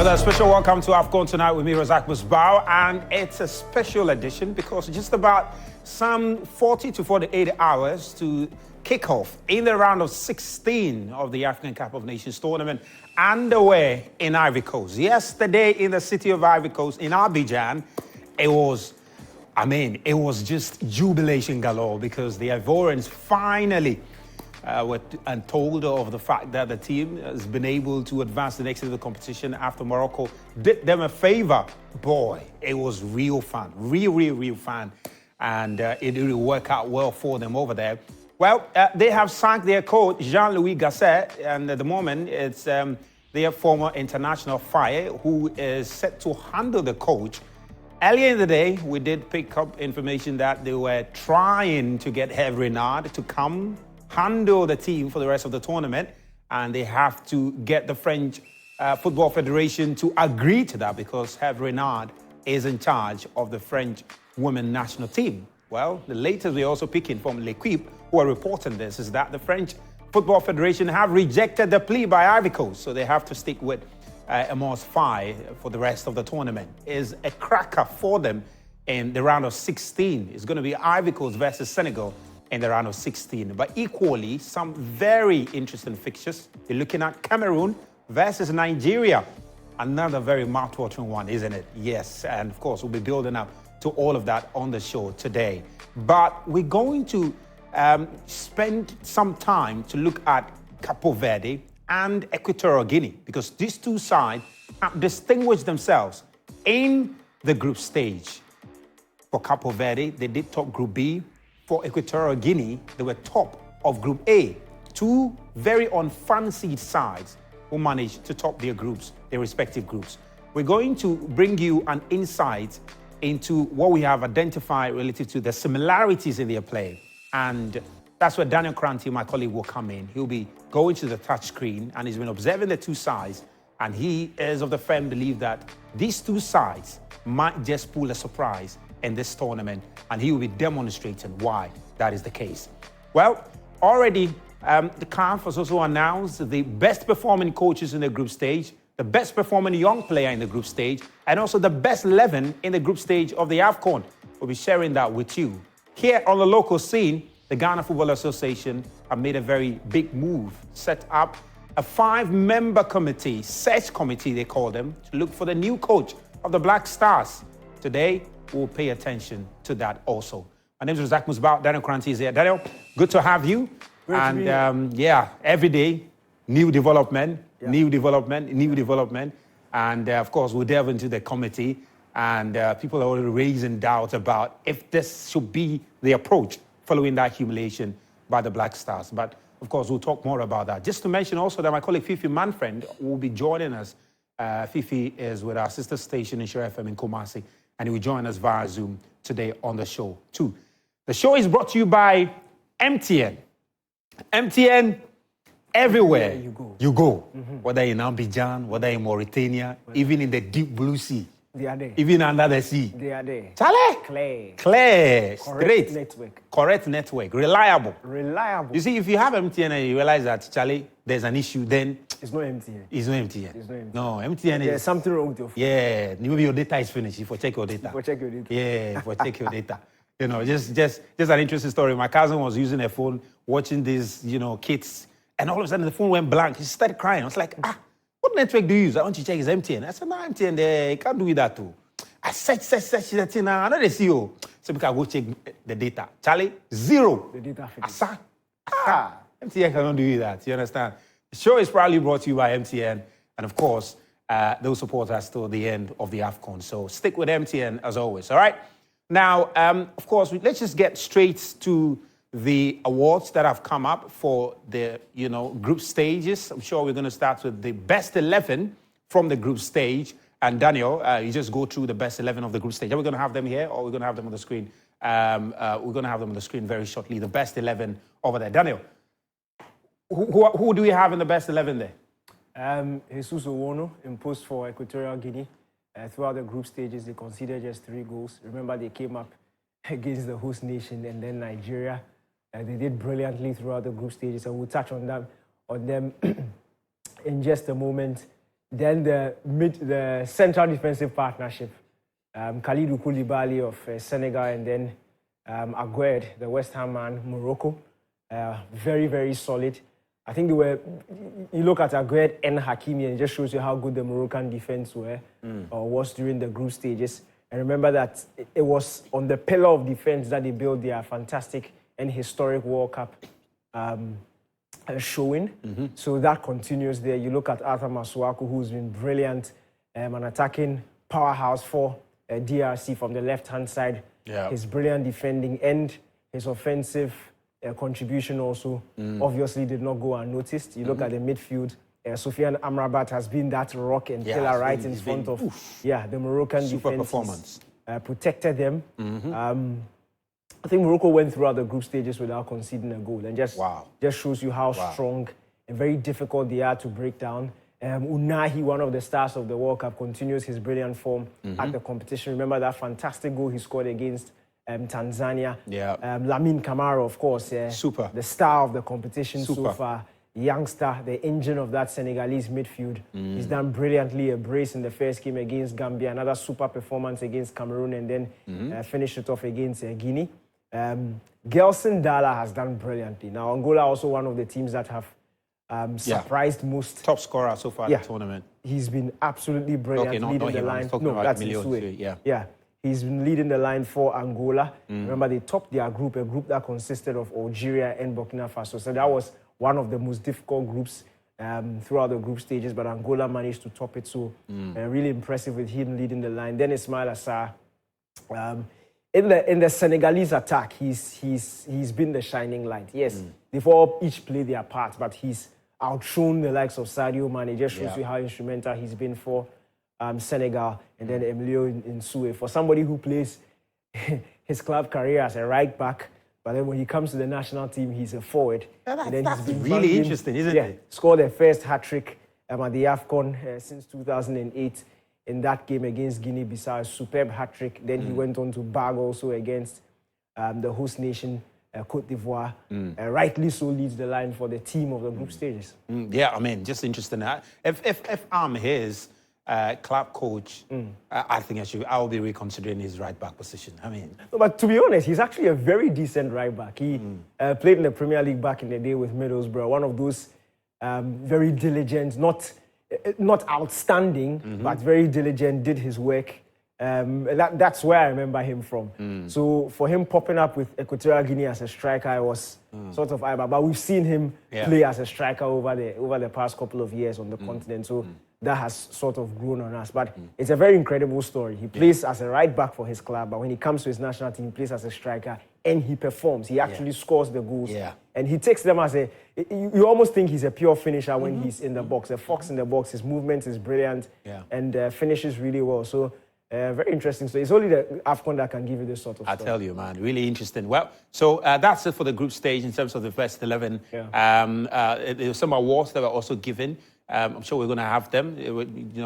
Another special welcome to AFCON tonight with me, Razak Musbao, and it's a special edition because just about some 40 to 48 hours to kick off in the round of 16 of the African Cup of Nations tournament underway in Ivory Coast. Yesterday in the city of Ivory Coast, in Abidjan, it was just jubilation galore because the Ivorians finally were told of the fact that the team has been able to advance the next of the competition after Morocco did them a favor. Boy, it was real fun, real fun, and it really worked out well for them over there. Well, they have sacked their coach, Jean-Louis Gasset, and at the moment it's their former international fire who is set to handle the coach. Earlier in the day, we did pick up information that they were trying to get Hervé Renard to come handle the team for the rest of the tournament, and they have to get the French Football Federation to agree to that because Hervé Renard is in charge of the French women national team. Well, the latest we're also picking from L'Equipe, who are reporting this, is that the French Football Federation have rejected the plea by Ivory Coast, so they have to stick with Amos Faye for the rest of the tournament. Is a cracker for them in the round of 16. It's going to be Ivory Coast versus Senegal in the round of 16. But equally, some very interesting fixtures. You're looking at Cameroon versus Nigeria. Another very mouth-watering one, isn't it? Yes, and of course, we'll be building up to all of that on the show today. But we're going to spend some time to look at Capo Verde and Equatorial Guinea because these two sides have distinguished themselves in the group stage. For Capo Verde, they did top Group B. For Equatorial Guinea, they were top of Group A. Two very unfancied sides who managed to top their groups, their respective groups. We're going to bring you an insight into what we have identified relative to the similarities in their play. And that's where Daniel Kranti, my colleague, will come in. He'll be going to the touch screen and he's been observing the two sides. And he is of the firm belief that these two sides might just pull a surprise in this tournament, and he will be demonstrating why that is the case. Well, already the CAF has also announced the best performing coaches in the group stage, the best performing young player in the group stage, and also the best 11 in the group stage of the AFCON. We'll be sharing that with you. Here on the local scene, the Ghana Football Association have made a very big move, set up a 5-member committee, search committee they call them, to look for the new coach of the Black Stars. Today, we'll pay attention to that also. My name is Razak Musbao. Daniel Kranti is here. Daniel, good to have you. Great to be here. Every day, new development. And of course, we'll delve into the committee. And people are already raising doubts about if this should be the approach following that humiliation by the Black Stars. But of course, we'll talk more about that. Just to mention also that my colleague Fifi Manfred will be joining us. Fifi is with our sister station in Shore FM in Kumasi, and he will join us via Zoom today on the show too. The show is brought to you by MTN. MTN, everywhere you go. Mm-hmm. Whether in Abidjan, whether in Mauritania, even in the deep blue sea. They are there. Even under the sea. They are there. Clear. Straight. Correct network. Reliable. You see, if you have MTN and you realize that, Charlie, there's an issue, then it's not MTN. It's not MTN. No, MTN is... There's something wrong with your phone. Yeah, maybe your data is finished. You check your data. Yeah, check your data. You know, just an interesting story. My cousin was using a phone, watching these, kids, and all of a sudden the phone went blank. He started crying. I was like, what network do you use? I want you to check his MTN. I said, no, MTN, they can't do that too. I search that thing. I know they see you. So we can go check the data. Charlie, 0. The data finished. MTN cannot do that. You understand? The show is proudly brought to you by MTN. And of course, those support us till the end of the AFCON. So stick with MTN as always, all right? Now, of course, let's just get straight to the awards that have come up for the, group stages. I'm sure we're going to start with the best 11 from the group stage. And Daniel, you just go through the best 11 of the group stage. Are we going to have them here or are we going to have them on the screen? We're going to have them on the screen very shortly. The best 11 over there. Daniel, who do we have in the best 11 there? Jesus Owono in post for Equatorial Guinea. Throughout the group stages, they conceded just 3 goals. Remember, they came up against the host nation and then Nigeria. They did brilliantly throughout the group stages, and we'll touch on them in just a moment. Then the central defensive partnership, Kalidou Koulibaly of Senegal, and then Aguerd, the West Ham man, Morocco. Very, very solid. I think you look at Aguerd and Hakimi, and it just shows you how good the Moroccan defense was during the group stages. And remember that it was on the pillar of defense that they built their fantastic and historic World Cup showing. So that continues there. You look at Arthur Masuaku, who's been brilliant, an attacking powerhouse for DRC from the left-hand side. Yeah. His brilliant defending and his offensive contribution also obviously did not go unnoticed. You look at the midfield, Soufiane Amrabat has been that rock and killer right in front of the Moroccan super defense. Performance. Protected them. I think Morocco went throughout the group stages without conceding a goal, and just shows you how strong and very difficult they are to break down. Unahi, one of the stars of the World Cup, continues his brilliant form at the competition. Remember that fantastic goal he scored against Tanzania. Lamine Camara, of course, super. The star of the competition so far. Youngster, the engine of that Senegalese midfield. He's done brilliantly, a brace in the first game against Gambia, another super performance against Cameroon, and then finished it off against Guinea. Gelson Dala has done brilliantly. Now, Angola also one of the teams that have surprised most. Top scorer so far in the tournament. He's been absolutely brilliant, leading the line. No, that's Milio. Yeah. He's been leading the line for Angola. Remember, they topped their group, a group that consisted of Algeria and Burkina Faso. So that was one of the most difficult groups throughout the group stages, but Angola managed to top it. So really impressive with him leading the line. Then Ismail Assar. In the Senegalese attack, he's been the shining light. Yes, they've all each played their part, but he's outshone the likes of Sadio Mane. It just shows you how instrumental he's been for Senegal, and then Emilio Nsue. For somebody who plays his club career as a right back, but then when he comes to the national team, he's a forward. That's really interesting, isn't it? Scored the first hat-trick at the AFCON since 2008. In that game against Guinea-Bissau, a superb hat-trick. Then he went on to bag also against the host nation, Côte d'Ivoire. Rightly so leads the line for the team of the group stages. Yeah, I mean, just interesting. If I'm his club coach, I think I'll be reconsidering his right-back position. I mean... No, but to be honest, he's actually a very decent right-back. He played in the Premier League back in the day with Middlesbrough. One of those very diligent, not outstanding, but very diligent, did his work. That's where I remember him from. So for him popping up with Equatorial Guinea as a striker, I was sort of eyeball. But we've seen him play as a striker over the past couple of years on the continent. So that has sort of grown on us. But it's a very incredible story. He plays as a right back for his club, but when he comes to his national team, he plays as a striker and he performs. He actually scores the goals. And he takes them as you almost think he's a pure finisher when he's in the box. A fox in the box. His movement is brilliant and finishes really well. So very interesting. So it's only the AFCON that can give you this sort of stuff. I tell you, man, really interesting. Well, so that's it for the group stage in terms of the first 11. There were some awards that were also given. I'm sure we're going to have them.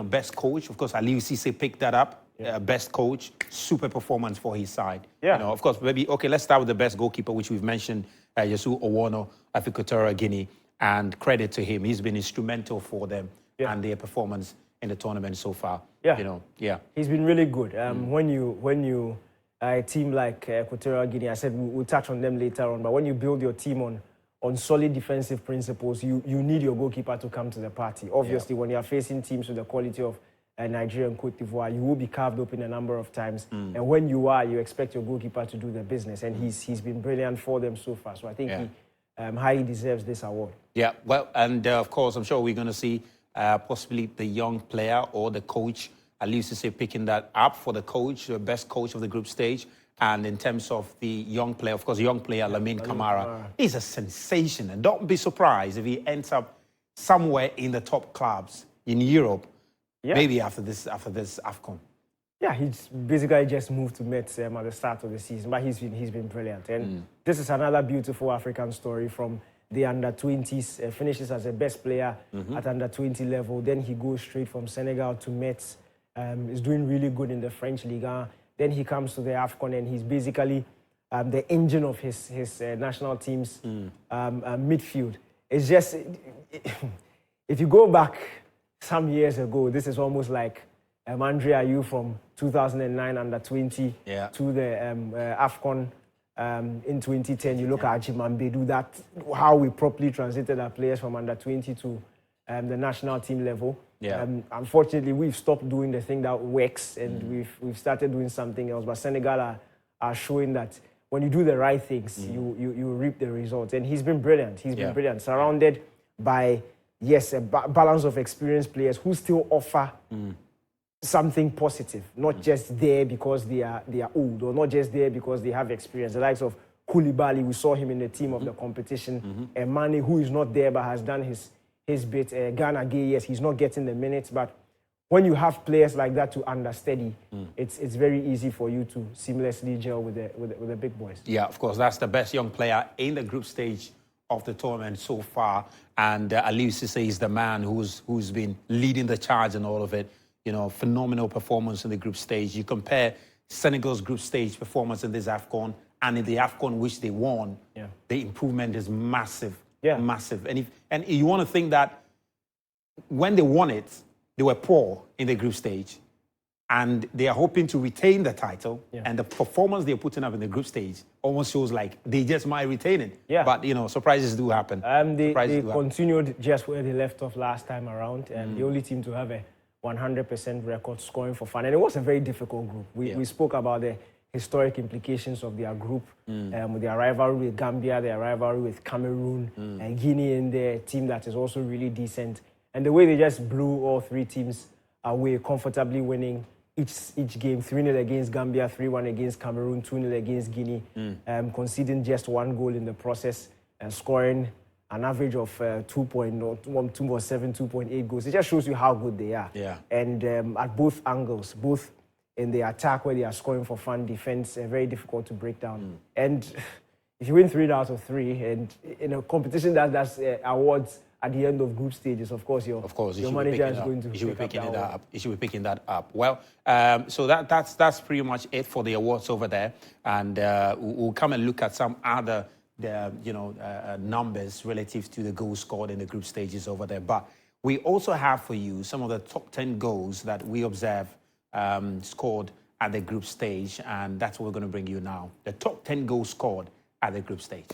Best coach, of course, Aliou Cisse picked that up. Best coach, super performance for his side. Of course, let's start with the best goalkeeper, which we've mentioned, Yasu Owono of Equatorial Guinea, and credit to him. He's been instrumental for them and their performance in the tournament so far. He's been really good. When you a team like Equatorial Guinea, I said we'll touch on them later on, but when you build your team on solid defensive principles, you need your goalkeeper to come to the party. Obviously, when you're facing teams with the quality of Nigeria and Côte d'Ivoire, you will be carved open a number of times. And when you expect your goalkeeper to do the business. And he's been brilliant for them so far. So I think he highly deserves this award. Yeah, well, and of course, I'm sure we're going to see possibly the young player or the coach, Aliou Cisse, picking that up for the coach, the best coach of the group stage. And in terms of the young player, of course, the young player, Lamine Camara, is a sensation. And don't be surprised if he ends up somewhere in the top clubs in Europe, maybe after this AFCON. Yeah, he's basically just moved to Metz at the start of the season, but he's been brilliant. And this is another beautiful African story from the under-20s, finishes as a best player at under-20 level. Then he goes straight from Senegal to Metz, is doing really good in the French Ligue. Then he comes to the AFCON and he's basically the engine of his national team's midfield. It's just, if you go back some years ago. This is almost like Andrea, you from 2009 under 20 to the AFCON in 2010. You look at Jimambedu, that how we properly transited our players from under 20 to the national team level. Unfortunately, we've stopped doing the thing that works, and we've started doing something else. But Senegal are showing that when you do the right things, you reap the results. And he's been brilliant. He's been brilliant, surrounded by a balance of experienced players who still offer something positive, not just there because they are old, or not just there because they have experience. The likes of Koulibaly, we saw him in the team of the competition. Mane, who is not there but has done his bit. Ghana Gay, yes, he's not getting the minutes, but when you have players like that to understudy, it's very easy for you to seamlessly gel with the big boys. Yeah, of course, that's the best young player in the group stage of the tournament so far, and Aliou Cisse is the man who's been leading the charge in all of it. You know, phenomenal performance in the group stage. You compare Senegal's group stage performance in this AFCON and in the AFCON which they won, the improvement is massive, massive. And you want to think that when they won it, they were poor in the group stage, and they are hoping to retain the title. And the performance they're putting up in the group stage almost shows like they just might retain it. But, you know, surprises do happen. They continued just where they left off last time around, and the only team to have a 100% record scoring for fun. And it was a very difficult group. We spoke about the historic implications of their group, with their rivalry with Gambia, their rivalry with Cameroon, Guinea in their team that is also really decent. And the way they just blew all three teams away, comfortably winning each game, 3-0 against Gambia, 3-1 against Cameroon, 2-0 against Guinea, conceding just one goal in the process, and scoring an average of 2.7, 2.8 goals. It just shows you how good they are. And at both angles, both in the attack where they are scoring for fun, defense, very difficult to break down. And if you win 3 out of 3, and in a competition that does awards at the end of group stages, of course, your manager is going to be picking it up. You should be picking that up. Well, so that's pretty much it for the awards over there, and we'll come and look at some other numbers relative to the goals scored in the group stages over there. But we also have for you some of the top 10 goals that we observe scored at the group stage, and that's what we're going to bring you now. The top 10 goals scored at the group stage.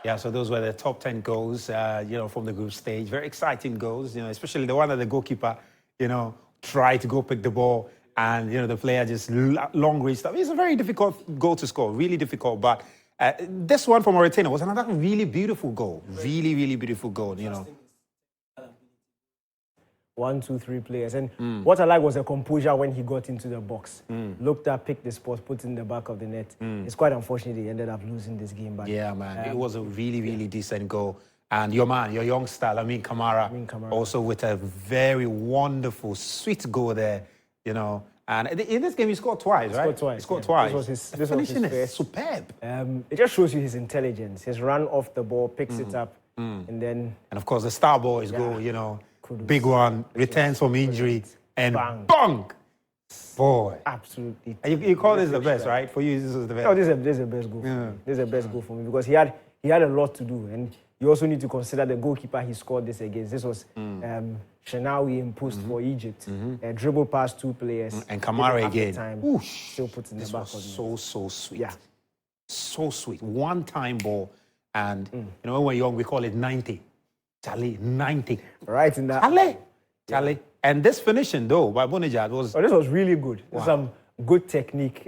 Yeah, so those were the top 10 goals, from the group stage. Very exciting goals, especially the one that the goalkeeper, tried to go pick the ball and, the player just long reached up. It's a very difficult goal to score, really difficult. But this one from Mauritania was another really beautiful goal. Really, really beautiful goal, 1, 2, 3 players. And what I like was the composure when he got into the box. Looked up, picked the spot, put it in the back of the net. It's quite unfortunate he ended up losing this game. But yeah, man, it was a really, really decent goal. And your youngster, Lamine Camara, also with a very wonderful, sweet goal there, And in this game, he scored twice, right? He scored twice. This finishing was his is superb. It just shows you his intelligence. His run off the ball, picks it up, and then... And of course, the star boys go, big one, returns from injury, and bang! Boy. Absolutely. You call this the best, right? For you, this is the best. No, this is the best goal for me. This is the best goal for me because he had a lot to do. And you also need to consider the goalkeeper he scored this against. This was Shenawi in post for Egypt. Dribble past 2 players. And Kamara again. Still put in the back of the net. So sweet. Yeah. So sweet. One-time ball. And, when we're young, we call it 90. Charlie, 90. Right in that. Charlie. Yeah. And this finishing, though, by Bonijad was... Oh, this was really good. Wow. Some good technique.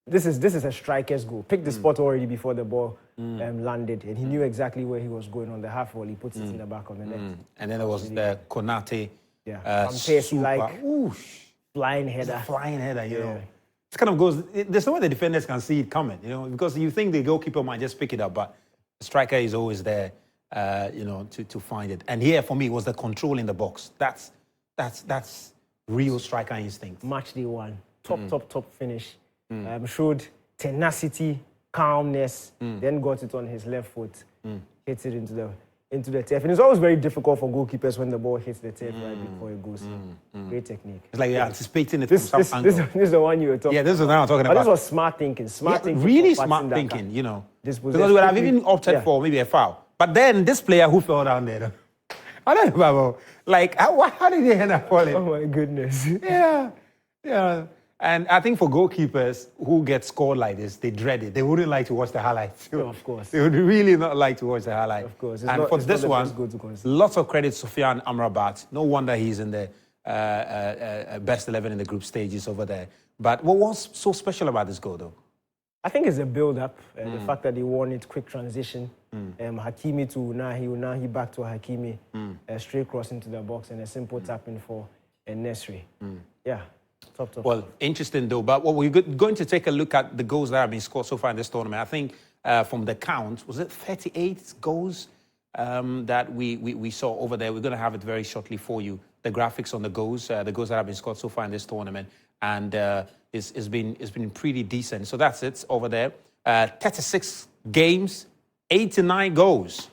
This is a striker's goal. Picked the spot already before the ball landed. And he knew exactly where he was going on the half wall. He puts it in the back of the net. And then there was the Konate. Flying header. Flying header, It kind of goes... There's no way the defenders can see it coming, because you think the goalkeeper might just pick it up, but the striker is always there. To find it. And here, for me, was the control in the box. That's real striker instinct. Match day 1. Top finish. Showed tenacity, calmness, then got it on his left foot, hits it into the turf. And it's always very difficult for goalkeepers when the ball hits the turf right before it goes. Great technique. It's like you're anticipating it from some angle. This is the one you were talking about. Yeah, this is the one I'm talking about. This was smart thinking. Really smart thinking, Because we would have even opted for maybe a foul. But then this player who fell down there, I don't know, how did he end up falling? Oh my goodness. Yeah. And I think for goalkeepers who get scored like this, they dread it. They wouldn't like to watch the highlights. No, of course. They would really not like to watch the highlights. Of course. And for this one, lots of credit to Sofiane Amrabat. No wonder he's in the best 11 in the group stages over there. But what was so special about this goal, though? I think it's a build-up. The fact that he won it, quick transition. Hakimi to Unahi back to Hakimi. Straight cross into the box and a simple tap-in for Nesri. Yeah, top. Well, interesting though. But we're going to take a look at the goals that have been scored so far in this tournament. I think from the count, was it 38 goals that we saw over there? We're going to have it very shortly for you. The graphics on the goals that have been scored so far in this tournament. And it's been pretty decent. So that's it over there. 36 games, 89 goals,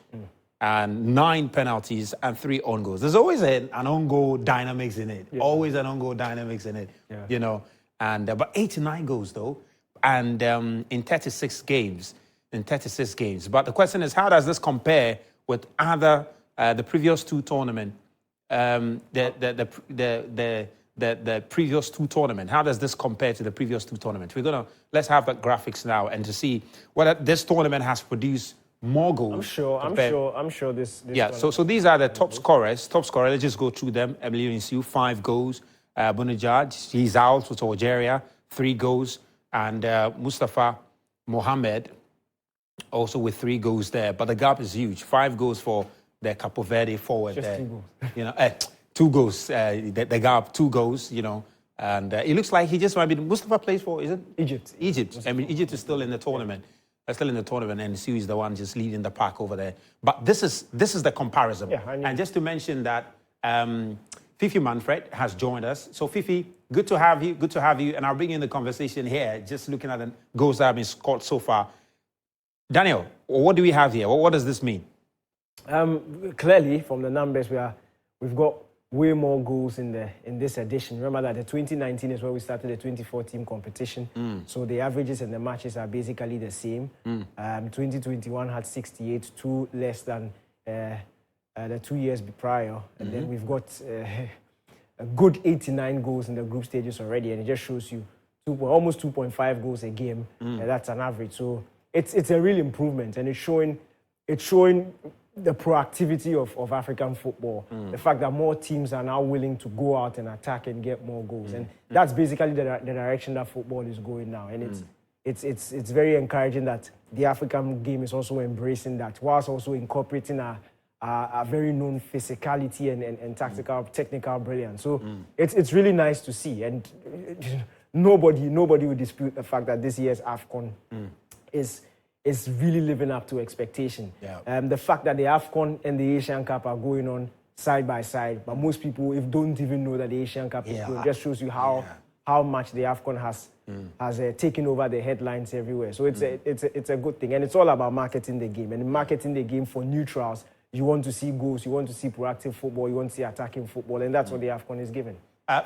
and 9 penalties and 3 own goals. There's always an own goal dynamics in it. Yeah. Always an own goal dynamics in it. Yeah. And but 89 goals though, and in 36 games. But the question is, how does this compare with other the previous 2 tournaments? The previous 2 tournaments. How does this compare to the previous 2 tournaments? Let's have the graphics now and to see whether this tournament has produced more goals. I'm sure this yeah, so these are the top scorers. Let's just go through them. Emilio Insiu, 5 goals. Bonijad, he's out with Algeria, 3 goals. And Mustafa Mohamed, also with 3 goals there. But the gap is huge. 5 goals for the Capo Verde forward just there. 2 goals. 2 goals. The gap, 2 goals, And it looks like he just might be... Mustafa plays for, is it? Egypt. I mean, Egypt is still in the tournament. Still in the tournament, and Sue is the one just leading the pack over there. But this is the comparison. Yeah, and just to mention that Fifi Manfred has joined us. So Fifi, good to have you. And I'll bring you in the conversation here, just looking at the goals that have been scored so far. Daniel, what do we have here? What does this mean? Clearly, from the numbers, we've got way more goals in this edition. Remember that the 2019 is where we started the 24-team competition. So the averages and the matches are basically the same. 2021 had 68, 2 less than the 2 years prior. And then we've got a good 89 goals in the group stages already. And it just shows you almost 2.5 goals a game. That's an average. So it's a real improvement. And it's showing it's showing the proactivity of African football. The fact that more teams are now willing to go out and attack and get more goals. And that's basically the direction that football is going now. And it's very encouraging that the African game is also embracing that, whilst also incorporating a very known physicality and tactical, technical brilliance. So it's really nice to see. And nobody will dispute the fact that this year's AFCON is really living up to expectation. Yeah. The fact that the AFCON and the Asian Cup are going on side by side, but most people don't even know that the Asian Cup is going, just shows you how much the AFCON has taken over the headlines everywhere. So it's a good thing, and it's all about marketing the game. And marketing the game for neutrals, you want to see goals, you want to see proactive football, you want to see attacking football, and that's what the AFCON is giving.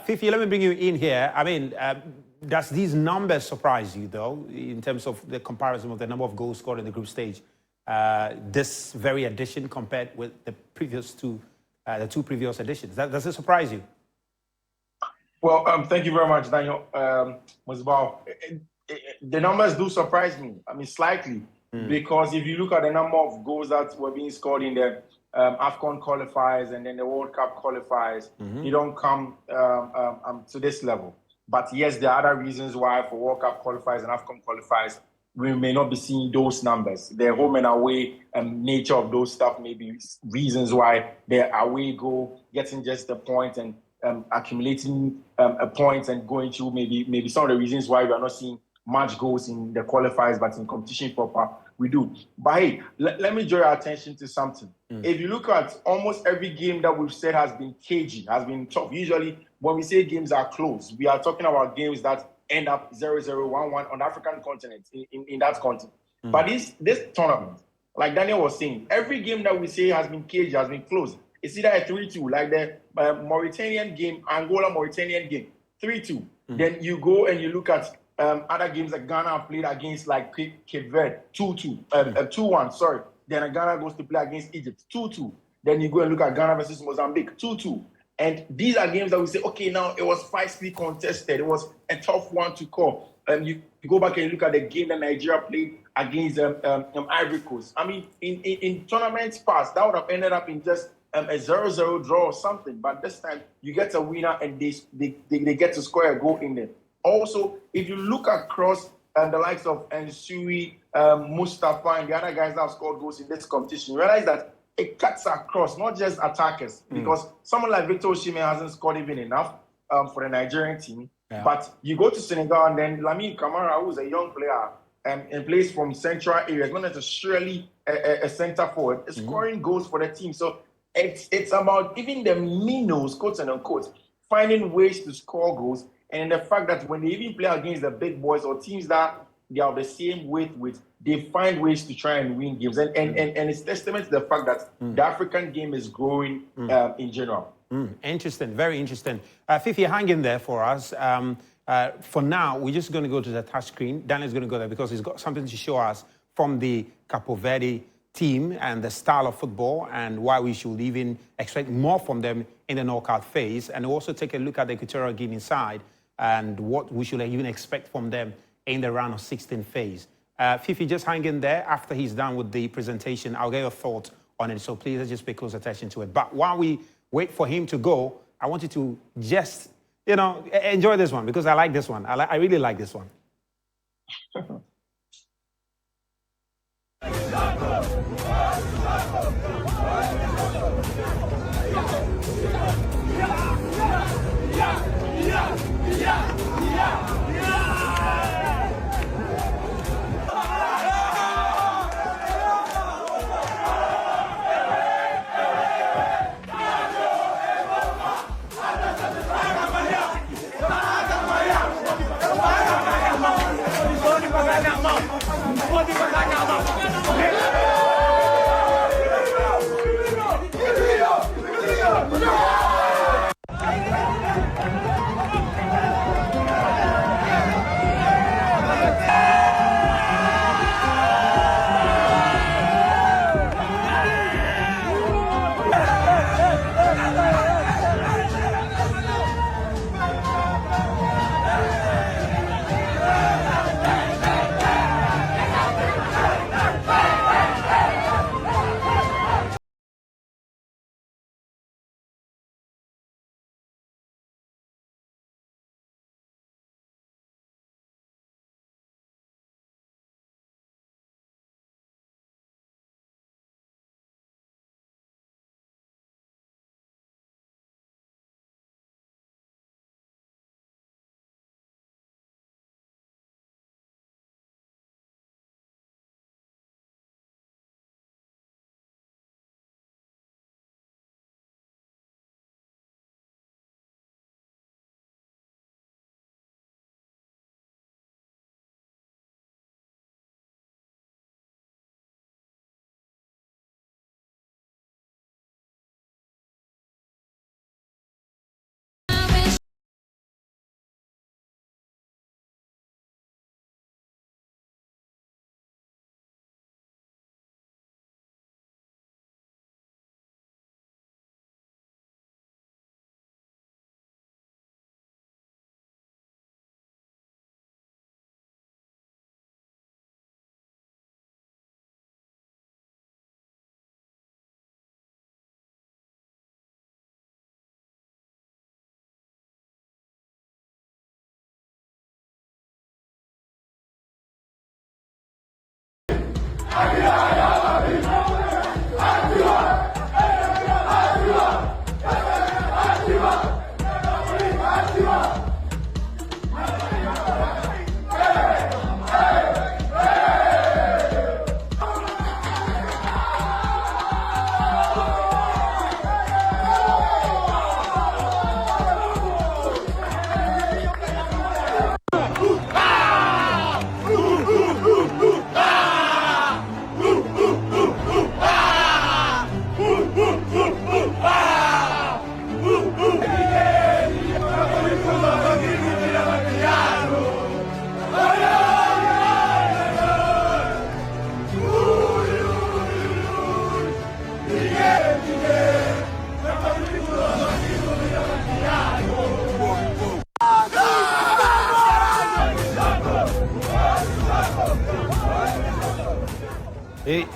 Fifi, let me bring you in here. I mean, does these numbers surprise you, though, in terms of the comparison of the number of goals scored in the group stage? This very edition compared with the previous two previous editions. Does it surprise you? Well, thank you very much, Daniel. Musbao. The numbers do surprise me. I mean, slightly, because if you look at the number of goals that were being scored in the AFCON qualifiers and then the World Cup qualifiers, you don't come to this level. But yes, there are other reasons why for World Cup qualifiers and AFCON qualifiers, we may not be seeing those numbers. The home and away nature of those stuff may be reasons why the away goal, getting just a point and accumulating a point and going through maybe some of the reasons why we are not seeing much goals in the qualifiers, but in competition proper, we do. But hey, let me draw your attention to something. If you look at almost every game that we've said has been cagey, has been tough. Usually, when we say games are close, we are talking about games that end up 0-0, 1-1 on the African continent, in that continent. But this tournament, like Daniel was saying, every game that we say has been cagey, has been close. It's either a 3-2, like the Mauritanian game, Angola-Mauritanian game, 3-2. Then you go and you look at other games that Ghana played against, like Cape Verde, 2-2, 2-1, sorry. Then Ghana goes to play against Egypt, 2-2. Then you go and look at Ghana versus Mozambique, 2-2. And these are games that we say, okay, now it was feisty contested. It was a tough one to call. You go back and you look at the game that Nigeria played against Ivory Coast. I mean, in tournaments past, that would have ended up in just a 0-0 draw or something. But this time, you get a winner and they get to score a goal in there. Also, if you look across the likes of Nsui, Mustafa, and the other guys that have scored goals in this competition, you realize that it cuts across, not just attackers, because someone like Victor Osimhen hasn't scored even enough for the Nigerian team. Yeah. But you go to Senegal and then Lamine Camara, who's a young player and plays from central areas, not necessarily a center forward, is scoring goals for the team. So it's about even the minnows, quotes and unquotes, finding ways to score goals. And the fact that when they even play against the big boys or teams that they are the same weight with, they find ways to try and win games. And it's testament to the fact that the African game is growing in general. Interesting, very interesting. Fifi, hang in there for us. For now, we're just going to go to the touch screen. Daniel's going to go there because he's got something to show us from the Capo Verde team and the style of football and why we should even expect more from them in the knockout phase. And also take a look at the Equatorial Guinea side and what we should even expect from them in the round of 16 phase. Fifi, just hang in there. After he's done with the presentation, I'll get your thoughts on it. So please, let's just pay close attention to it. But while we wait for him to go, I want you to just, enjoy this one because I like this one. I really like this one. It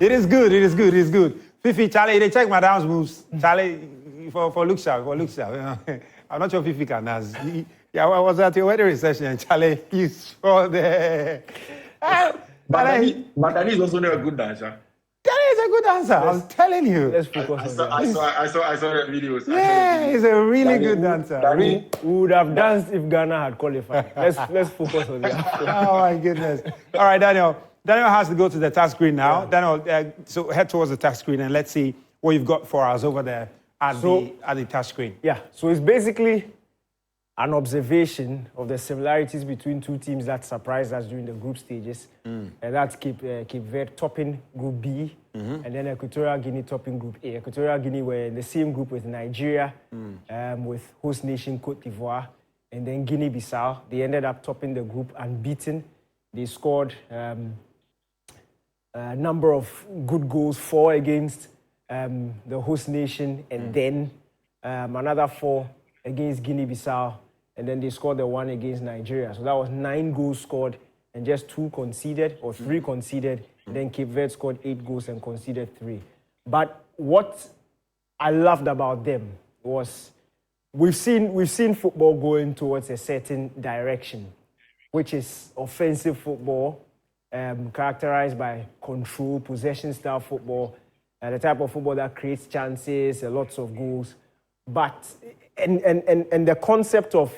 is good. It is good. It is good. Fifi, Charlie, they check Madame's moves. Charlie, for look sharp, for look sharp. You know? I'm not sure Fifi can dance. Yeah, I was at your wedding reception, and Charlie, you saw there. But that is also not a good dancer. That is a good dancer. I'm telling you. Let's focus on that. I saw the videos. Yeah, he's a really good dancer. We would have danced if Ghana had qualified. Let's focus on that. Oh my goodness. All right, Daniel. Daniel has to go to the touch screen now. Yeah. Daniel, so head towards the touch screen and let's see what you've got for us over there at the touch screen. Yeah, so it's basically an observation of the similarities between two teams that surprised us during the group stages. And that's Cape Verde topping Group B, and then Equatorial Guinea topping Group A. Equatorial Guinea were in the same group with Nigeria, with host nation Cote d'Ivoire, and then Guinea-Bissau. They ended up topping the group unbeaten. They scored a number of good goals, 4 against the host nation, and then another 4 against Guinea-Bissau, and then they scored the 1 against Nigeria. So that was 9 goals scored and just 2 conceded, or 3 conceded. And then Cape Verde scored 8 goals and conceded 3. But what I loved about them was we've seen football going towards a certain direction, which is offensive football, characterized by control, possession-style football, the type of football that creates chances, lots of goals. But and the concept of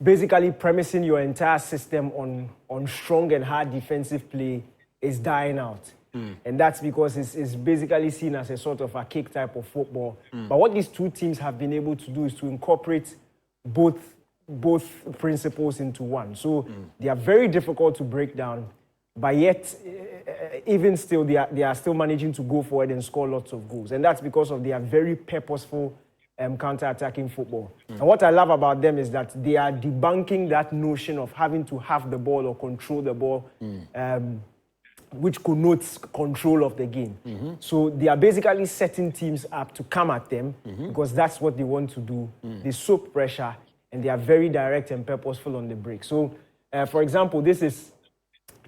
basically premising your entire system on strong and hard defensive play is dying out. And that's because it's basically seen as a sort of a kick type of football. But what these two teams have been able to do is to incorporate both principles into one. So they are very difficult to break down, but yet, even still, they are still managing to go forward and score lots of goals. And that's because of their very purposeful counter-attacking football. And what I love about them is that they are debunking that notion of having to have the ball or control the ball, which connotes control of the game. So they are basically setting teams up to come at them because that's what they want to do. They soak pressure, and they are very direct and purposeful on the break. So, for example, this is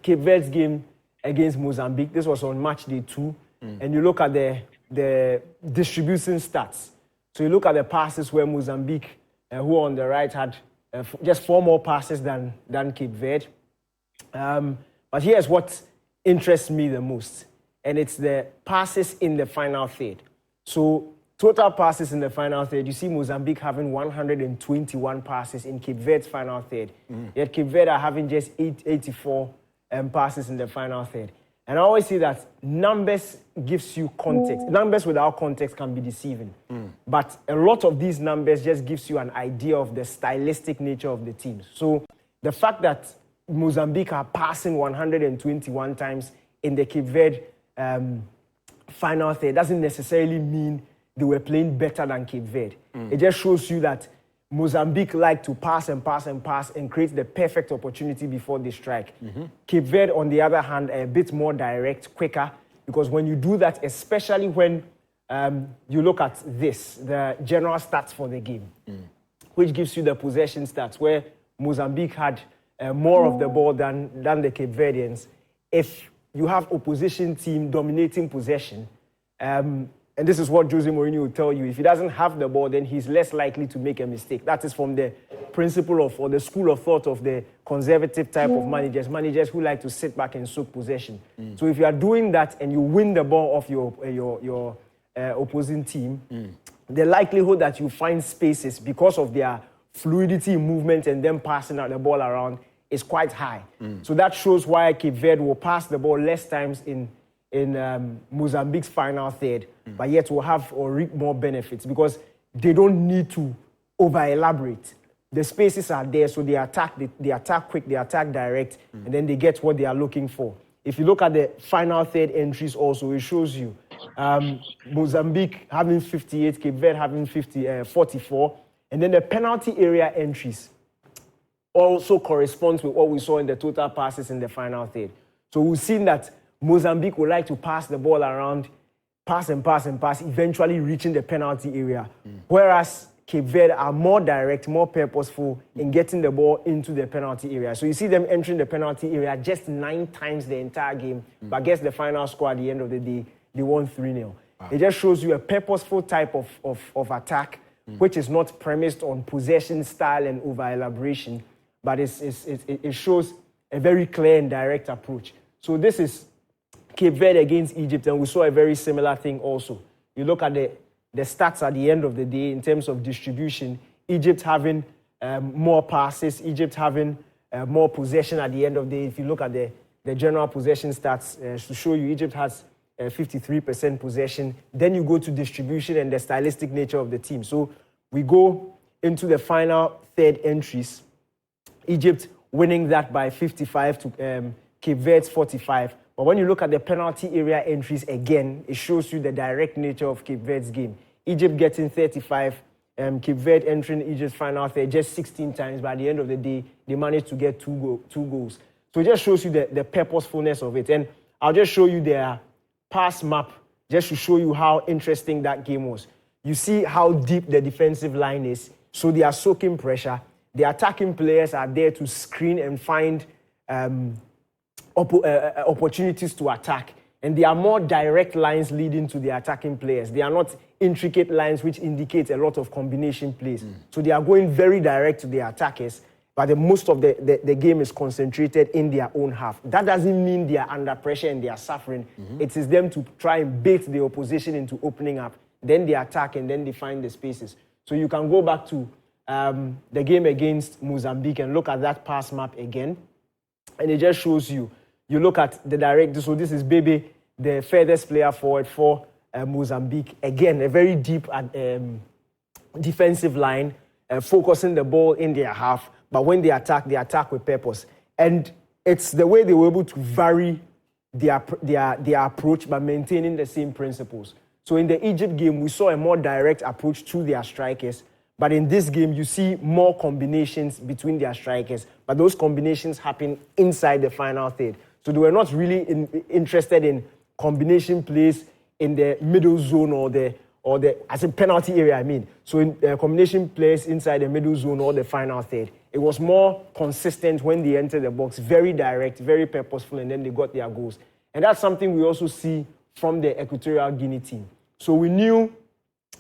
Cape Verde's game against Mozambique. This was on match day 2. And you look at the distribution stats. So you look at the passes where Mozambique, who on the right had just 4 more passes than Cape Verde. But here's what interests me the most. And it's the passes in the final third. So total passes in the final third, you see Mozambique having 121 passes in Cape Verde's final third. Yet Cape Verde are having just 84 passes in the final third. And I always say that numbers gives you context. Numbers without context can be deceiving. But a lot of these numbers just gives you an idea of the stylistic nature of the teams. So the fact that Mozambique are passing 121 times in the Cape Verde final third doesn't necessarily mean they were playing better than Cape Verde. It just shows you that Mozambique like to pass and pass and pass and create the perfect opportunity before they strike. Cape Verde, on the other hand, are a bit more direct, quicker, because when you do that, especially when you look at this, the general stats for the game, which gives you the possession stats, where Mozambique had more of the ball than the Cape Verdeans. If you have opposition team dominating possession, and this is what Jose Mourinho will tell you. If he doesn't have the ball, then he's less likely to make a mistake. That is from the principle of, or the school of thought of the conservative type of managers who like to sit back and soak possession. So if you are doing that and you win the ball off your opposing team, the likelihood that you find spaces because of their fluidity in movement and them passing out the ball around is quite high. So that shows why Cape Verde will pass the ball less times in Mozambique's final third, but yet will have or reap more benefits because they don't need to over-elaborate. The spaces are there, so they attack quick, they attack direct, and then they get what they are looking for. If you look at the final third entries also, it shows you Mozambique having 58, Cape Verde having 44, and then the penalty area entries also corresponds with what we saw in the total passes in the final third. So we've seen that Mozambique would like to pass the ball around, pass and pass and pass, eventually reaching the penalty area. Whereas Cape Verde are more direct, more purposeful in getting the ball into the penalty area. So you see them entering the penalty area just 9 times the entire game, but guess the final score at the end of the day, they won 3-0. Wow. It just shows you a purposeful type of attack, which is not premised on possession style and over-elaboration, but it shows a very clear and direct approach. So this is Cape Verde against Egypt, and we saw a very similar thing also. You look at the stats at the end of the day in terms of distribution, Egypt having more passes, Egypt having more possession at the end of the day. If you look at the general possession stats to show you, Egypt has 53% possession. Then you go to distribution and the stylistic nature of the team. So we go into the final third entries. Egypt winning that by 55 to Cape Verde's 45. But when you look at the penalty area entries again, it shows you the direct nature of Cape Verde's game. Egypt getting 35, Cape Verde entering Egypt's final third just 16 times. By the end of the day, they managed to get two goals. So it just shows you the purposefulness of it. And I'll just show you their pass map just to show you how interesting that game was. You see how deep the defensive line is. So they are soaking pressure. The attacking players are there to screen and find opportunities to attack. And there are more direct lines leading to the attacking players. They are not intricate lines which indicate a lot of combination plays. So they are going very direct to the attackers, but most of the game is concentrated in their own half. That doesn't mean they are under pressure and they are suffering. It is them to try and bait the opposition into opening up. Then they attack and then they find the spaces. So you can go back to the game against Mozambique and look at that pass map again. And it just shows you. You look at the direct, so this is Bebe, the furthest player forward for Mozambique. Again, a very deep defensive line, focusing the ball in their half. But when they attack with purpose. And it's the way they were able to vary their approach by maintaining the same principles. So in the Egypt game, we saw a more direct approach to their strikers. But in this game, you see more combinations between their strikers. But those combinations happen inside the final third. So they were not really interested in combination plays in the middle zone or the as a penalty area, I mean. So in combination plays inside the middle zone or the final third. It was more consistent when they entered the box, very direct, very purposeful, and then they got their goals. And that's something we also see from the Equatorial Guinea team. So we knew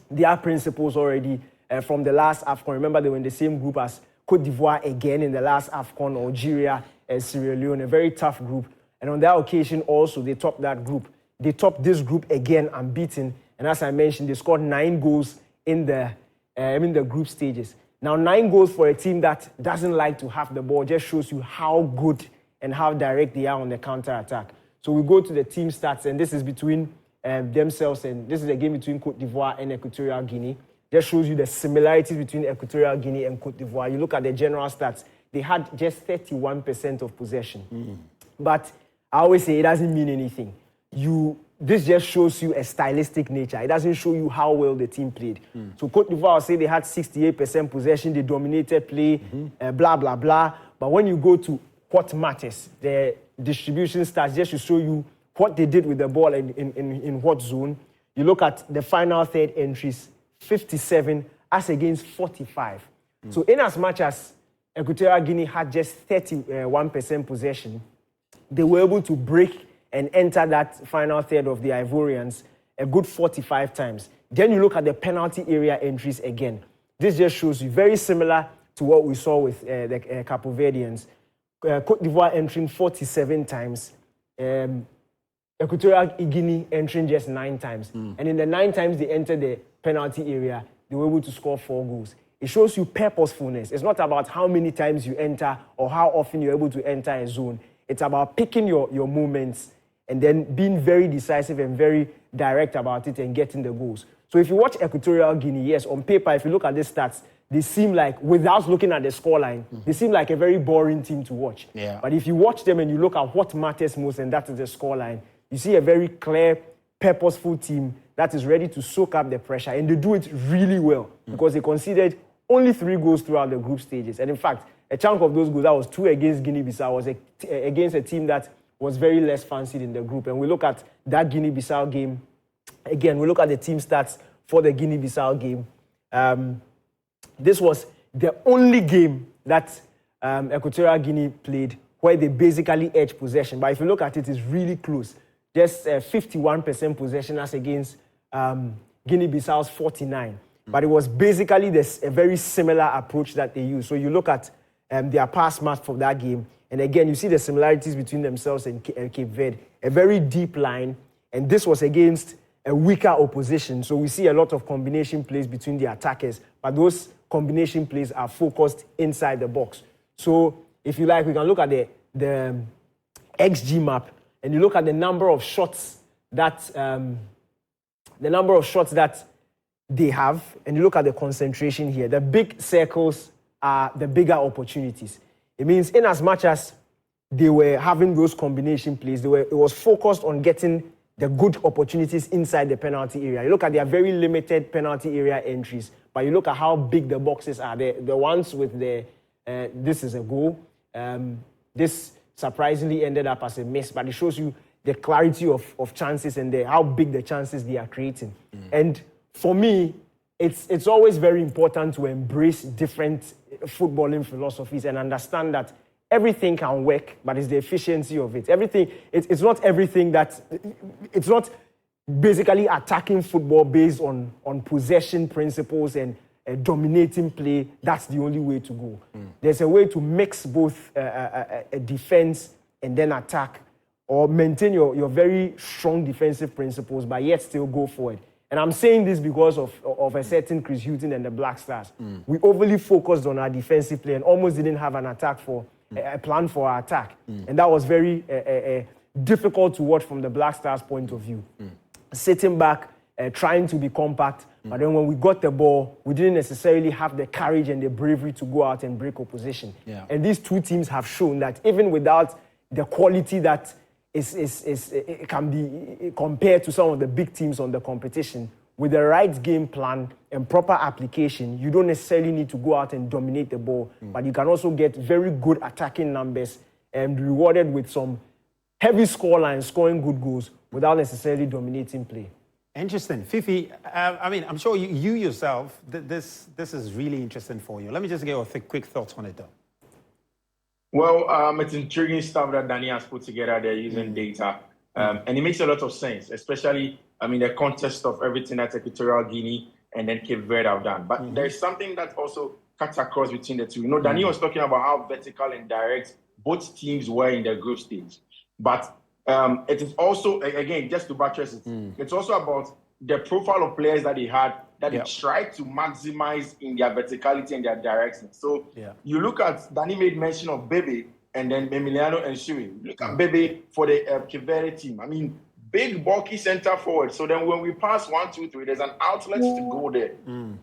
their principles already from the last AFCON. Remember, they were in the same group as Côte d'Ivoire again in the last AFCON, Algeria, and Sierra Leone, a very tough group. And on that occasion also, they topped that group. They topped this group again unbeaten. And as I mentioned, they scored 9 goals in the group stages. Now, 9 goals for a team that doesn't like to have the ball just shows you how good and how direct they are on the counter-attack. So we go to the team stats, and this is between themselves, and this is a game between Côte d'Ivoire and Equatorial Guinea. Just shows you the similarities between Equatorial Guinea and Côte d'Ivoire. You look at the general stats, they had just 31% of possession. But I always say it doesn't mean anything. This just shows you a stylistic nature. It doesn't show you how well the team played. So Côte d'Ivoire, I'll say they had 68% possession, they dominated play, blah, blah, blah. But when you go to what matters, the distribution stats just to show you what they did with the ball in what zone. You look at the final third entries, 57 as against 45. So in as much as Equatorial Guinea had just 31% possession, they were able to break and enter that final third of the Ivorians a good 45 times. Then you look at the penalty area entries again. This just shows you very similar to what we saw with the Capo Verdeans. Côte d'Ivoire entering 47 times. Equatorial Guinea entering just 9 times. And in the 9 times they entered the penalty area, they were able to score 4 goals. It shows you purposefulness. It's not about how many times you enter or how often you're able to enter a zone. It's about picking your moments and then being very decisive and very direct about it and getting the goals. So if you watch Equatorial Guinea, yes, on paper, if you look at the stats, they seem like, without looking at the scoreline, they seem like a very boring team to watch. Yeah. But if you watch them and you look at what matters most, and that is the scoreline, you see a very clear, purposeful team that is ready to soak up the pressure. And they do it really well because they conceded only 3 goals throughout the group stages. And in fact, a chunk of those goals, that was 2 against Guinea-Bissau, was against a team that was very less fancied in the group. And we look at that Guinea-Bissau game. Again, we look at the team stats for the Guinea-Bissau game. this was the only game that Equatorial Guinea played where they basically edged possession. But if you look at it, it's really close. Just 51% possession as against Guinea-Bissau's 49%. But it was basically a very similar approach that they used. So you look at their pass match for that game, and again, you see the similarities between themselves and Cape Verde. A very deep line, and this was against a weaker opposition. So we see a lot of combination plays between the attackers, but those combination plays are focused inside the box. So if you like, we can look at the XG map, and you look at the number of shots that they have, and you look at the concentration here. The big circles are the bigger opportunities. It means in as much as they were having those combination plays, it was focused on getting the good opportunities inside the penalty area. You look at their very limited penalty area entries, but you look at how big the boxes are. The ones with this is a goal. This surprisingly ended up as a miss, but it shows you the clarity of chances and how big the chances they are creating. And for me, it's always very important to embrace different footballing philosophies and understand that everything can work, but it's the efficiency of it. It's not everything it's not basically attacking football based on possession principles and dominating play. That's the only way to go. There's a way to mix both a defense and then attack, or maintain your very strong defensive principles, but yet still go forward. And I'm saying this because of a certain Chris Hughton and the Black Stars. We overly focused on our defensive play and almost didn't have an attack a plan for our attack. And that was very difficult to watch from the Black Stars' point of view. Sitting back, trying to be compact, but then when we got the ball, we didn't necessarily have the courage and the bravery to go out and break opposition. Yeah. And these two teams have shown that even without the quality that it can be compared to some of the big teams on the competition, with the right game plan and proper application, you don't necessarily need to go out and dominate the ball, but you can also get very good attacking numbers and be rewarded with some heavy scorelines, scoring good goals without necessarily dominating play. Interesting. Fifi, I'm sure you yourself, this is really interesting for you. Let me just get your quick thoughts on it, though. Well, it's intriguing stuff that Danny has put together there using data. And it makes a lot of sense, especially, the context of everything that Equatorial Guinea and then Cape Verde have done. But there's something that also cuts across between the two. Danny was talking about how vertical and direct both teams were in their group stage. But it is also, again, just to buttress it, it's also about the profile of players that they had that they tried to maximize in their verticality and their directness. So you look at, Danny made mention of Bebe and then Emiliano and Shui. Look at Bebe for the Cape Verde team. Big, bulky center forward. So then when we pass 1, 2, 3, there's an outlet to go there.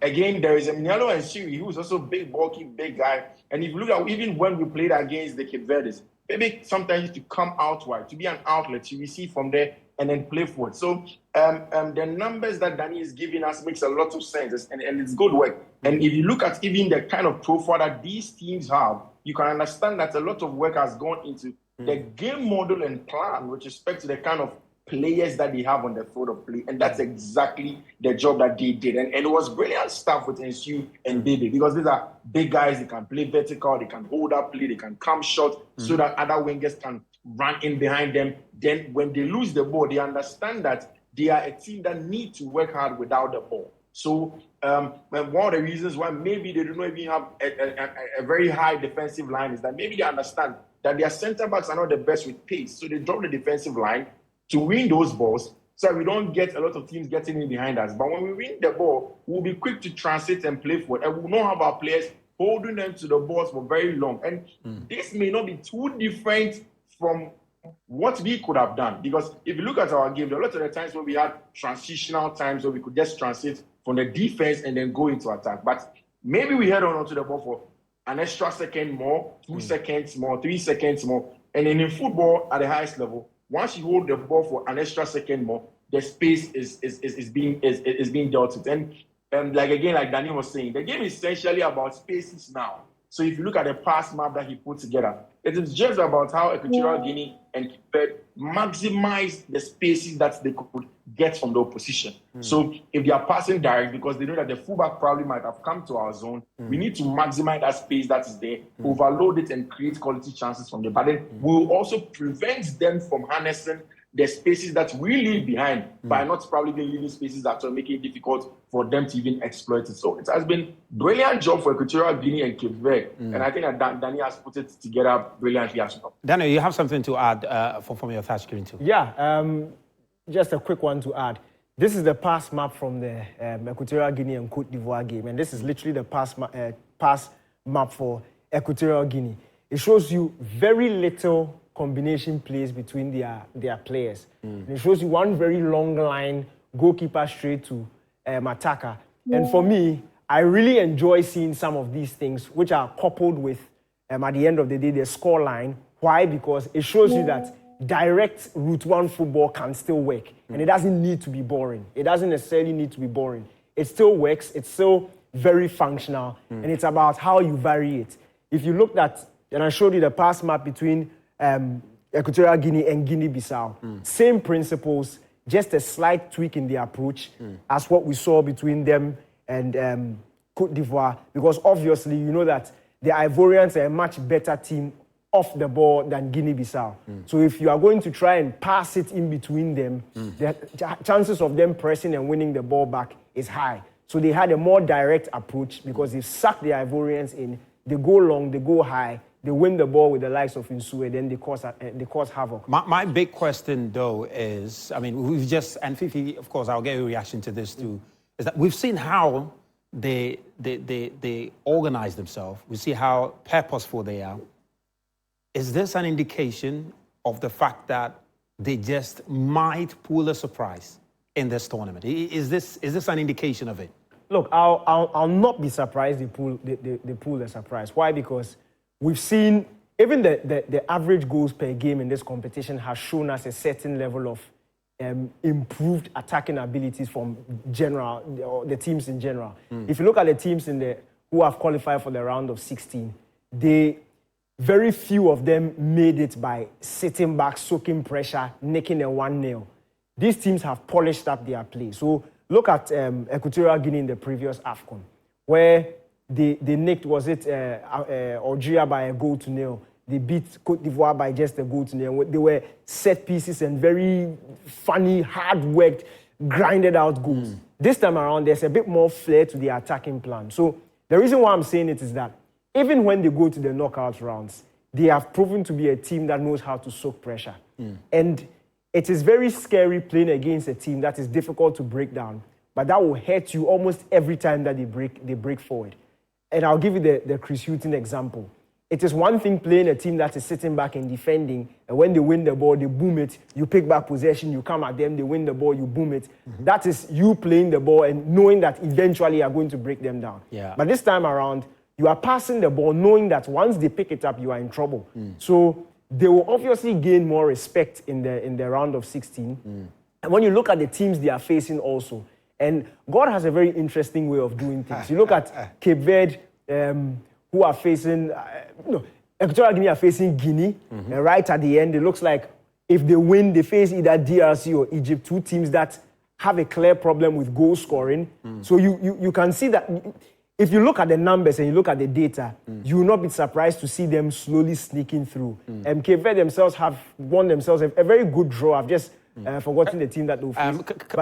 Again, there is Emiliano and Shui, who's also big, bulky, big guy. And if you look at even when we played against the Cape Verdes, Bebe sometimes used to come out wide, to be an outlet, you receive from there and then play forward. So the numbers that Danny is giving us makes a lot of sense, and it's good work. And if you look at even the kind of profile that these teams have, you can understand that a lot of work has gone into the game model and plan with respect to the kind of players that they have on the field of play. And that's exactly the job that they did. And it was brilliant stuff with Ensu and Bebe, because these are big guys. They can play vertical, they can hold up play, they can come short so that other wingers can run in behind them. Then when they lose the ball, they understand that they are a team that need to work hard without the ball. So one of the reasons why maybe they do not even have a very high defensive line is that maybe they understand that their center backs are not the best with pace. So they drop the defensive line to win those balls, so we don't get a lot of teams getting in behind us. But when we win the ball, we'll be quick to transit and play forward, and we'll not have our players holding them to the balls for very long. And this may not be too different from what we could have done, because if you look at our game, there are a lot of the times where we had transitional times where we could just transit from the defense and then go into attack. But maybe we head on to the ball for an extra second more, 2 seconds more, 3 seconds more. And then in football at the highest level, once you hold the ball for an extra second more, the space is being dealt with. And like Daniel was saying, the game is essentially about spaces now. So if you look at the pass map that he put together, It is just about how Equatorial Guinea and Cape Verde maximize the spaces that they could get from the opposition. So if they are passing direct, because they know that the fullback probably might have come to our zone, we need to maximize that space that is there, overload it, and create quality chances from there. But then we'll also prevent them from harnessing the spaces that we leave behind by not probably leaving spaces that will make it difficult for them to even exploit it. So it has been brilliant job for Equatorial Guinea and Cape Verde, and I think that Danny has put it together brilliantly as well. Daniel, you have something to add from your touch screen too? Yeah, just a quick one to add. This is the pass map from the Equatorial Guinea and Cote d'Ivoire game, and this is literally the pass map for Equatorial Guinea. It shows you very little combination plays between their players. And it shows you one very long line, goalkeeper straight to attacker. And for me, I really enjoy seeing some of these things, which are coupled with, at the end of the day, the score line. Why? Because it shows you that direct Route 1 football can still work. And it doesn't need to be boring. It doesn't necessarily need to be boring. It still works. It's still very functional. And it's about how you vary it. If you looked at, and I showed you the pass map between Equatorial Guinea and Guinea-Bissau. Same principles, just a slight tweak in the approach as what we saw between them and Cote d'Ivoire. Because obviously, you know that the Ivorians are a much better team off the ball than Guinea-Bissau. So if you are going to try and pass it in between them, the chances of them pressing and winning the ball back is high. So they had a more direct approach because they sucked the Ivorians in, they go long, they go high, they win the ball with the likes of Insue, then they cause havoc. My big question, though, is, I mean, we've just, and Fifi, of course, I'll get your reaction to this too, is that we've seen how they organize themselves. We see how purposeful they are. Is this an indication of the fact that they just might pull a surprise in this tournament? Is this an indication of it? Look, I'll not be surprised they pull a surprise. Why? Because we've seen even the average goals per game in this competition has shown us a certain level of improved attacking abilities from the teams in general. If you look at the teams who have qualified for the round of 16, very few of them made it by sitting back, soaking pressure, nicking a 1-0. These teams have polished up their play. So look at Equatorial Guinea in the previous AFCON, where they nicked, was it Algeria by a 1-0. They beat Cote d'Ivoire by just a 1-0. They were set pieces and very funny, hard-worked, grinded-out goals. This time around, there's a bit more flair to the attacking plan. So the reason why I'm saying it is that even when they go to the knockout rounds, they have proven to be a team that knows how to soak pressure. And it is very scary playing against a team that is difficult to break down, but that will hurt you almost every time that they break forward. And I'll give you the Chris Hughton example. It is one thing playing a team that is sitting back and defending, and when they win the ball, they boom it, you pick back possession, you come at them, they win the ball, you boom it. That is you playing the ball and knowing that eventually you are going to break them down. Yeah. But this time around, you are passing the ball knowing that once they pick it up, you are in trouble. So they will obviously gain more respect in the round of 16. And when you look at the teams they are facing also, and God has a very interesting way of doing things. You look at Cape Verde, who are facing, Equatorial Guinea are facing Guinea, and right at the end, it looks like if they win, they face either DRC or Egypt, two teams that have a clear problem with goal scoring. So you can see that if you look at the numbers and you look at the data, you will not be surprised to see them slowly sneaking through. And Cape Verde themselves have won themselves a very good draw. I've just forgotten the team that they'll face.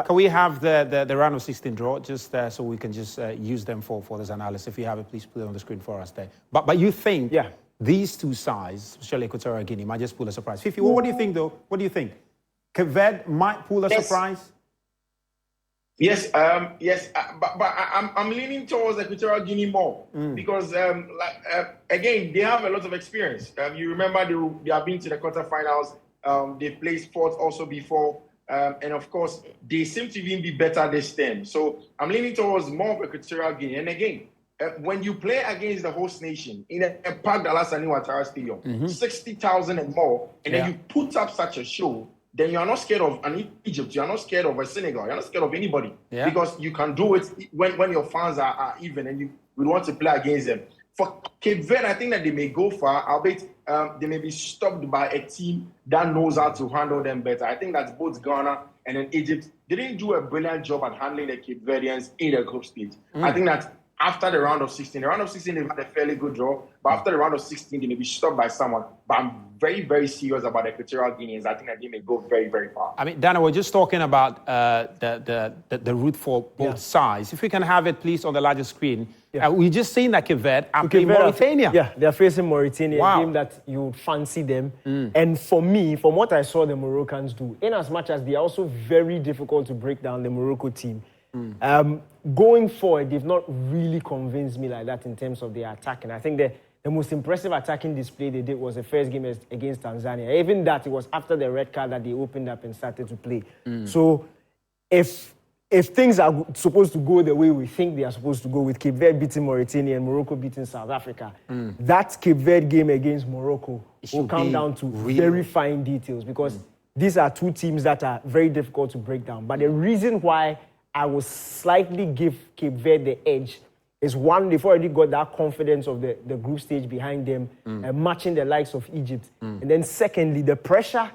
Can we have the round of 16 draw just so we can just use them for this analysis? If you have it, please put it on the screen for us there. But you think these two sides, especially Equatorial Guinea, might just pull a surprise? Fifi, what do you think, though? What do you think? Cape Verde might pull a surprise? Yes, but I'm leaning towards Equatorial Guinea more because, again, they have a lot of experience. You remember they have been to the quarterfinals. They placed fourth also before, and of course, they seem to even be better this time. So I'm leaning towards more of Equatorial Guinea. And again, when you play against the host nation in a packed Alassane Ouattara Stadium, 60,000 and more, and then you put up such a show, then you are not scared of an Egypt, you are not scared of a Senegal, you are not scared of anybody. Because you can do it when your fans are even and you want to play against them. for Cape Verde, I think that they may go far. Albeit they may be stopped by a team that knows how to handle them better. I think that both Ghana and then Egypt didn't do a brilliant job at handling the Cape Verdeans in the group stage. I think that after the round of 16, they've had a fairly good draw. But after the round of 16, they may be stopped by someone. But I'm very, very serious about the Equatorial Guineans. I think that they may go very, very far. I mean, Dana, we're just talking about the route for both sides. If we can have it, please, on the larger screen. We just seen that Cape Verde are playing Mauritania. They're facing Mauritania, a game that you would fancy them. And for me, from what I saw the Moroccans do, in as much as they are also very difficult to break down, the Morocco team, going forward, they've not really convinced me like that in terms of their attacking. I think the most impressive attacking display they did was the first game against Tanzania. Even that, it was after the red card that they opened up and started to play. So if things are supposed to go the way we think they are supposed to go, with Cape Verde beating Mauritania and Morocco beating South Africa, that Cape Verde game against Morocco will come down to very fine details, because these are two teams that are very difficult to break down. But the reason why I will slightly give Cape Verde the edge is, one, they've already got that confidence of the group stage behind them, matching the likes of Egypt. And then secondly, the pressure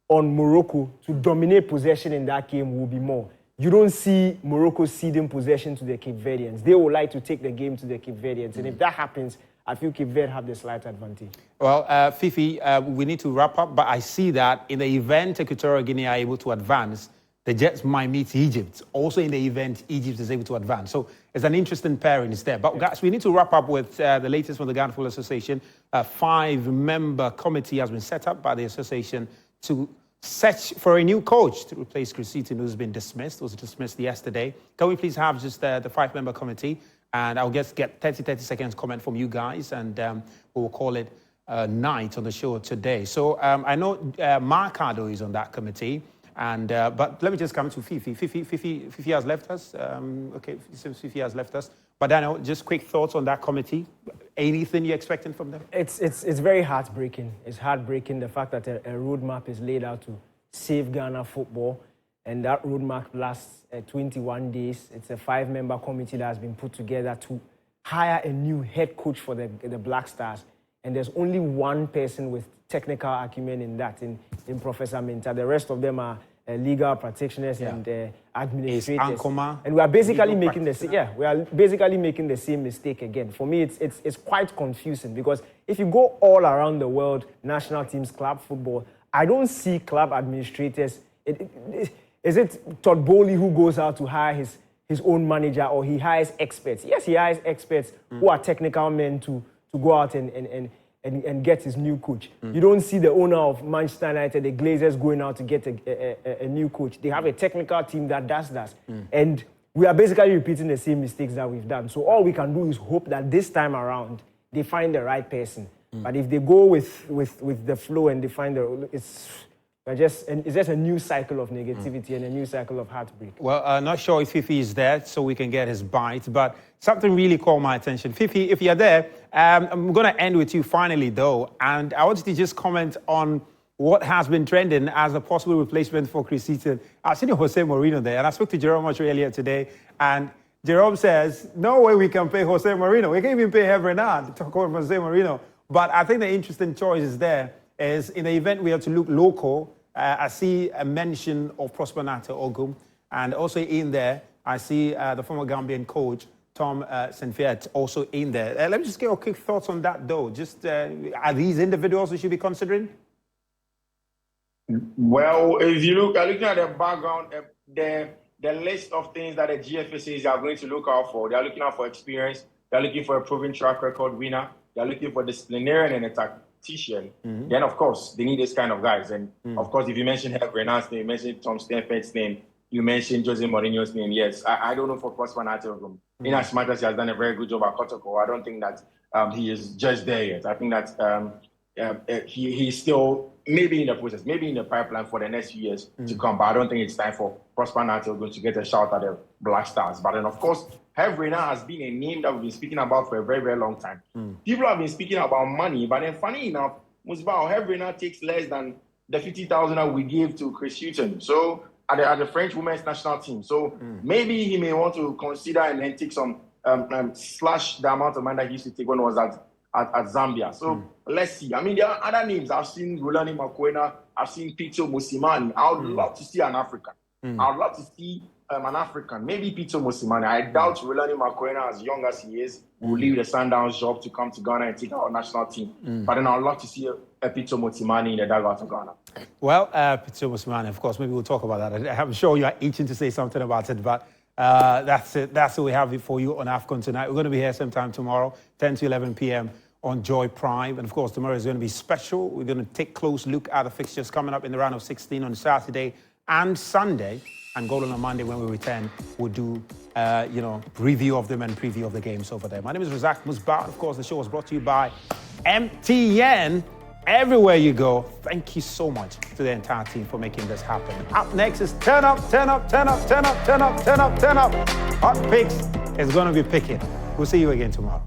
on Morocco to dominate possession in that game will be more. You don't see Morocco ceding possession to the Cape Verdeans. They would like to take the game to the Cape Verdeans. And if that happens, I feel Cape Verde have the slight advantage. Well, Fifi, we need to wrap up, but I see that in the event Equatorial Guinea are able to advance, the Jets might meet Egypt. Also in the event Egypt is able to advance. So it's an interesting pairing there. But guys, we need to wrap up with the latest from the Ghana Football Association. A 5-member committee has been set up by the association to search for a new coach to replace Chris Seaton, who's been dismissed. Was dismissed yesterday. Can we please have just the 5-member committee? And I'll just get 30 seconds comment from you guys, and we will call it a night on the show today. So I know Marcado is on that committee. And but let me just come to Fifi. Fifi has left us. Okay, since Fifi has left us. But Daniel, just quick thoughts on that committee. Anything you're expecting from them? It's very heartbreaking. It's heartbreaking, the fact that a roadmap is laid out to save Ghana football, and that roadmap lasts 21 days. It's a 5-member committee that has been put together to hire a new head coach for the Black Stars. And there's only one person with technical acumen in that, in Professor Minta. The rest of them are legal practitioners and administrators. And we are basically making the same mistake again. For me, it's quite confusing, because if you go all around the world, national teams, club football, I don't see club administrators. Is it Todd Bowley who goes out to hire his own manager, or he hires experts? Yes, he hires experts who are technical men to go out and get his new coach. You don't see the owner of Manchester United, the Glazers, going out to get a new coach. They have a technical team that does that. And we are basically repeating the same mistakes that we've done. So all we can do is hope that this time around, they find the right person. But if they go with the flow and they find it's just a new cycle of negativity and a new cycle of heartbreak. Well, I'm not sure if Fifi is there, so we can get his bite, but something really caught my attention. Fifi, if you're there, I'm going to end with you finally, though, and I want you to just comment on what has been trending as a possible replacement for Chris Seaton. I've seen Jose Mourinho there, and I spoke to Jerome much earlier today, and Jerome says, no way we can pay Jose Mourinho. We can't even pay Renard to talk about Jose Mourinho. But I think the interesting choice is there is, in the event we have to look local, I see a mention of Prosper Nata Ogum, and also in there, I see the former Gambian coach, Tom Senfiat, also in there. Let me just get your quick thoughts on that, though. Just, are these individuals we should be considering? Well, if you looking at the background, the list of things that the GFSAs are going to look out for, they are looking out for experience, they are looking for a proven track record winner, they are looking for disciplinarian and a tactician. Then, of course, they need this kind of guys. And, of course, if you mention Renard's name, you mention Tom Stanford's name, you mentioned Jose Mourinho's name. Yes, I don't know for Prosper Nata. In as much as he has done a very good job at Kotoko, I don't think that he is just there yet. I think that he's still maybe in the process, maybe in the pipeline for the next few years to come. But I don't think it's time for Prosper Nata to get a shout at the Black Stars. But then, of course, Renard has been a name that we've been speaking about for a very, very long time. People have been speaking about money, but then funny enough, Musbao, Renard takes less than the 50,000 that we gave to Chris Hughton. So at the French women's national team. So maybe he may want to consider and then take some slash the amount of money that he used to take when he was at Zambia. So let's see. I mean, there are other names. I've seen Rolani Makwena. I've seen Peter Musimani. I would love to see an African. I would love to see an African, maybe Peter Musimani. I doubt Rolani Makwena, as young as he is, will leave the Sundowns job to come to Ghana and take our national team. But then I would love to see a Peter Musimani in the dugout of Ghana. Well, Peter Musimani, of course, maybe we'll talk about that. I'm sure you are itching to say something about it, but that's it. That's what we have for you on AFCON tonight. We're going to be here sometime tomorrow, 10 to 11 p.m. on Joy Prime. And of course, tomorrow is going to be special. We're going to take a close look at the fixtures coming up in the round of 16 on Saturday and Sunday. And Golden on Monday, when we return, we'll do, review of them and preview of the games over there. My name is Razak Musbat. Of course, the show was brought to you by MTN. Everywhere you go, thank you so much to the entire team for making this happen. Up next is Turn Up, Turn Up, Turn Up, Turn Up, Turn Up, Turn Up, Turn Up, Turn Up. Hot Picks is going to be picking. We'll see you again tomorrow.